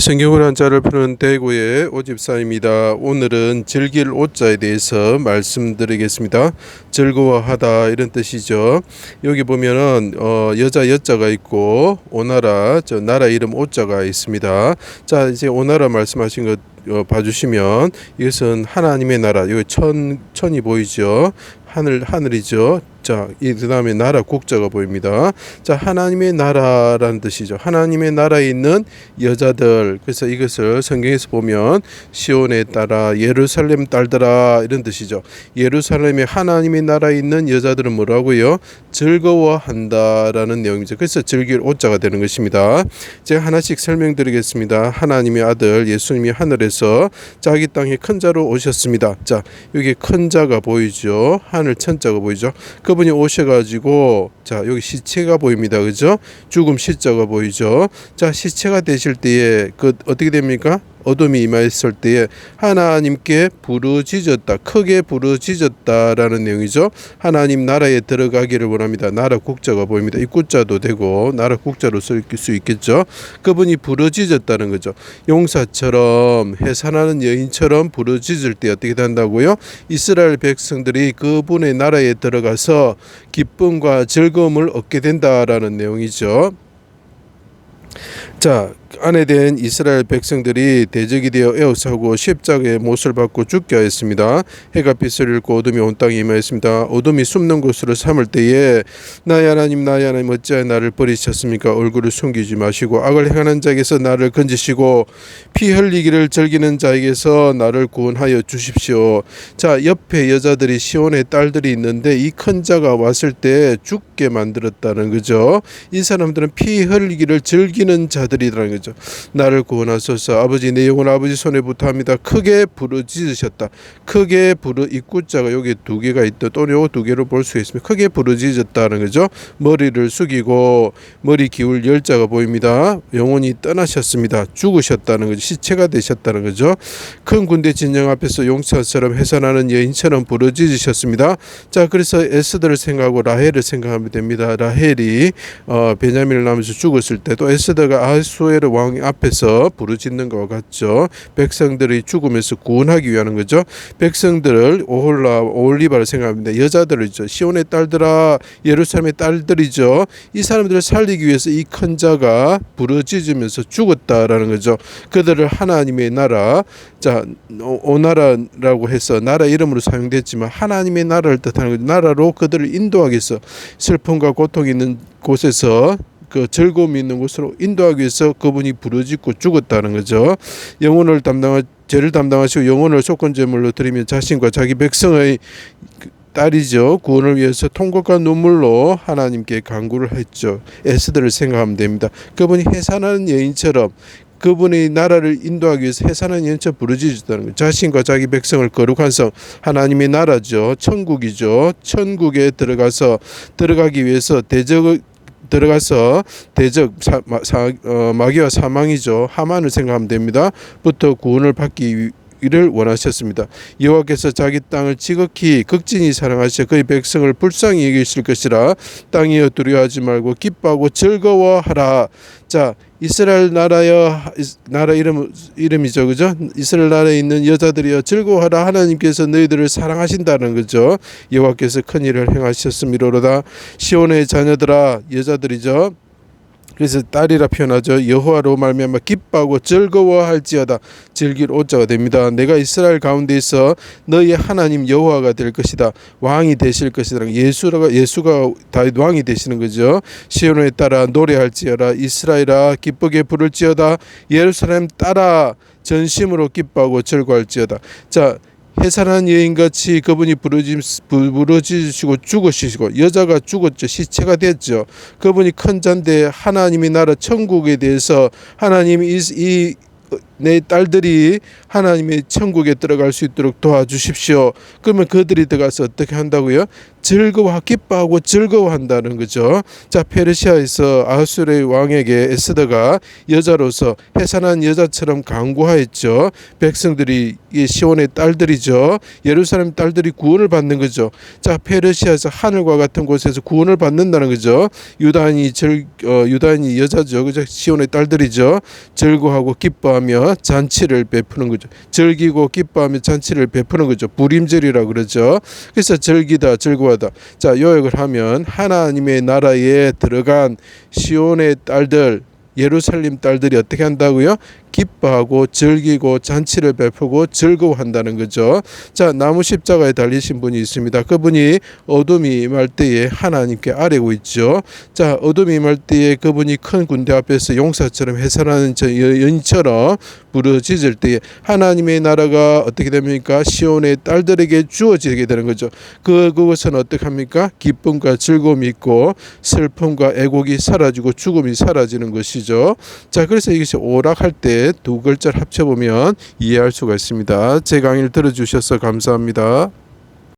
성경을 한자를 푸는 대구의 오집사입니다. 오늘은 즐길 오자에 대해서 말씀드리겠습니다. 즐거워하다 이런 뜻이죠. 여기 보면은 여자 여자가 있고 오나라 나라 이름 오자가 있습니다. 자, 이제 오나라 말씀하신 것 봐주시면 이것은 하나님의 나라. 여기 천이 보이죠. 하늘이죠. 자, 그 다음에 나라 국자가 보입니다. 자, 하나님의 나라라는 뜻이죠. 하나님의 나라에 있는 여자들. 그래서 이것을 성경에서 보면 시온에 따라 예루살렘 딸들아 이런 뜻이죠. 예루살렘에 하나님의 나라에 있는 여자들은 뭐라고요? 즐거워한다라는 내용이죠. 그래서 즐길 오자가 되는 것입니다. 제가 하나씩 설명드리겠습니다. 하나님의 아들 예수님이 하늘에서 자기 땅에 큰 자로 오셨습니다. 자, 여기 큰 자가 보이죠. 하늘 천자가 보이죠. 그분이 오셔가지고 자, 여기 시체가 보입니다. 그죠? 죽음 시자가 보이죠. 자, 시체가 되실 때에 어떻게 됩니까? 어둠이 임하였을 때에 하나님께 부르짖었다. 크게 부르짖었다라는 내용이죠. 하나님 나라에 들어가기를 원합니다. 나라 국자가 보입니다. 이 국자도 되고 나라 국자로 쓸 수 있겠죠. 그분이 부르짖었다는 거죠. 용사처럼 해산하는 여인처럼 부르짖을 때 어떻게 된다고요? 이스라엘 백성들이 그분의 나라에 들어가서 기쁨과 즐거움을 얻게 된다라는 내용이죠. 자, 안에 된 이스라엘 백성들이 대적이 되어 에워싸고 십자가의 못을 받고 죽게 하였습니다. 해가 빛을 잃고 어둠이 온 땅에 임하였습니다. 어둠이 숨는 곳으로 삼을 때에 나의 하나님 어찌하여 나를 버리셨습니까? 얼굴을 숨기지 마시고 악을 행하는 자에게서 나를 건지시고 피 흘리기를 즐기는 자에게서 나를 구원하여 주십시오. 자, 옆에 여자들이 시온의 딸들이 있는데 이 큰 자가 왔을 때 죽게 만들었다는 거죠. 이 사람들은 피 흘리기를 즐기는 자들이라는 거죠. 나를 구원하소서. 아버지, 내 영혼 아버지 손에 부탁합니다. 크게 부르짖으셨다. 크게 입구자가 여기 두 개가 있다. 또 요 두 개로 볼 수 있습니다. 크게 부르짖었다는 거죠. 머리를 숙이고 머리 기울 열자가 보입니다. 영혼이 떠나셨습니다. 죽으셨다는 거죠. 시체가 되셨다는 거죠. 큰 군대 진영 앞에서 용사처럼 해산하는 여인처럼 부르짖으셨습니다. 자, 그래서 에스더를 생각하고 라헬을 생각하면 됩니다. 라헬이 베냐민을 낳으면서 죽었을 때도 에스더가 아수에르 왕 앞에서 부르짖는 것과 같죠. 백성들이 죽음에서 구원하기 위한 거죠. 백성들을 오홀리바를 생각합니다. 여자들이죠. 시온의 딸들아, 예루살렘의 딸들이죠. 이 사람들을 살리기 위해서 이 큰 자가 부르짖으면서 죽었다라는 거죠. 그들을 하나님의 나라, 자, 오나라라고 해서 나라 이름으로 사용됐지만 하나님의 나라를 뜻하는 거죠. 나라로 그들을 인도하기 위해서 슬픔과 고통이 있는 곳에서 그 즐거움이 있는 곳으로 인도하기 위해서 그분이 부르짖고 죽었다는 거죠. 죄를 담당하시고 영혼을 속건제물로 드리며 자신과 자기 백성의 딸이죠. 구원을 위해서 통곡과 눈물로 하나님께 간구를 했죠. 에스더를 생각하면 됩니다. 그분이 해산하는 여인처럼 그분의 나라를 인도하기 위해서 해산하는 여인처럼 부르짖었다는 거예요. 자신과 자기 백성을 거룩한 성, 하나님의 나라죠. 천국이죠. 천국에 들어가기 위해서 마귀와 사망이죠. 하만을 생각하면 됩니다. 부터 구원을 받기 이를 원하셨습니다. 여호와께서 자기 땅을 지극히 극진히 사랑하시어 그의 백성을 불쌍히 여기실 것이라. 땅이여 두려워하지 말고 기뻐하고 즐거워하라. 자, 이스라엘 나라 이름이죠, 그죠? 이스라엘 나라에 있는 여자들이여 즐거워하라. 하나님께서 너희들을 사랑하신다는 거죠. 여호와께서 큰 일을 행하셨음이로다. 시온의 자녀들아, 여자들이죠. 그래서 딸이라 표현하죠. 여호와로 말미암아 기뻐하고 즐거워할지어다. 즐길 오자가 됩니다. 내가 이스라엘 가운데서 너희의 하나님 여호와가 될 것이다. 왕이 되실 것이다. 예수가 다윗 왕이 되시는 거죠. 시온에 따라 노래할지어다. 이스라엘아 기쁘게 부를지어다. 예루살렘 따라 전심으로 기뻐하고 즐거워할지어다. 자, 해산한 여인같이 그분이 부르짖으시고 죽으시고 여자가 죽었죠. 시체가 됐죠. 그분이 큰 자인데 하나님의 나라 천국에 대해서 하나님이 이 내 딸들이 하나님의 천국에 들어갈 수 있도록 도와주십시오. 그러면 그들이 들어가서 어떻게 한다고요? 즐거워 기뻐하고 즐거워한다는 거죠. 자, 페르시아에서 아하수르의 왕에게 에스더가 여자로서 해산한 여자처럼 강구하였죠. 백성들이 이 시온의 딸들이죠. 예루살렘 딸들이 구원을 받는 거죠. 자, 페르시아에서 하늘과 같은 곳에서 구원을 받는다는 거죠. 유다인이 여자죠. 그죠? 시온의 딸들이죠. 즐거워하고 기뻐하며 잔치를 베푸는 거죠. 즐기고 기뻐하며 잔치를 베푸는 거죠. 부림절이라 그러죠. 그래서 즐기다 즐거워하다. 자, 요약을 하면 하나님의 나라에 들어간 시온의 딸들, 예루살렘 딸들이 어떻게 한다고요? 기뻐하고 즐기고 잔치를 베푸고 즐거워한다는 거죠. 자, 나무 십자가에 달리신 분이 있습니다. 그분이 어둠이 임할 때에 하나님께 아뢰고 있죠. 자, 어둠이 임할 때에 그분이 큰 군대 앞에서 용사처럼 해산하는 연처럼 부르짖을 때에 하나님의 나라가 어떻게 됩니까? 시온의 딸들에게 주어지게 되는 거죠. 그것은 어떻게 합니까? 기쁨과 즐거움이 있고 슬픔과 애곡이 사라지고 죽음이 사라지는 것이죠. 자, 그래서 이것이 오락할 때 두 글자를 합쳐보면 이해할 수가 있습니다. 제 강의를 들어주셔서 감사합니다.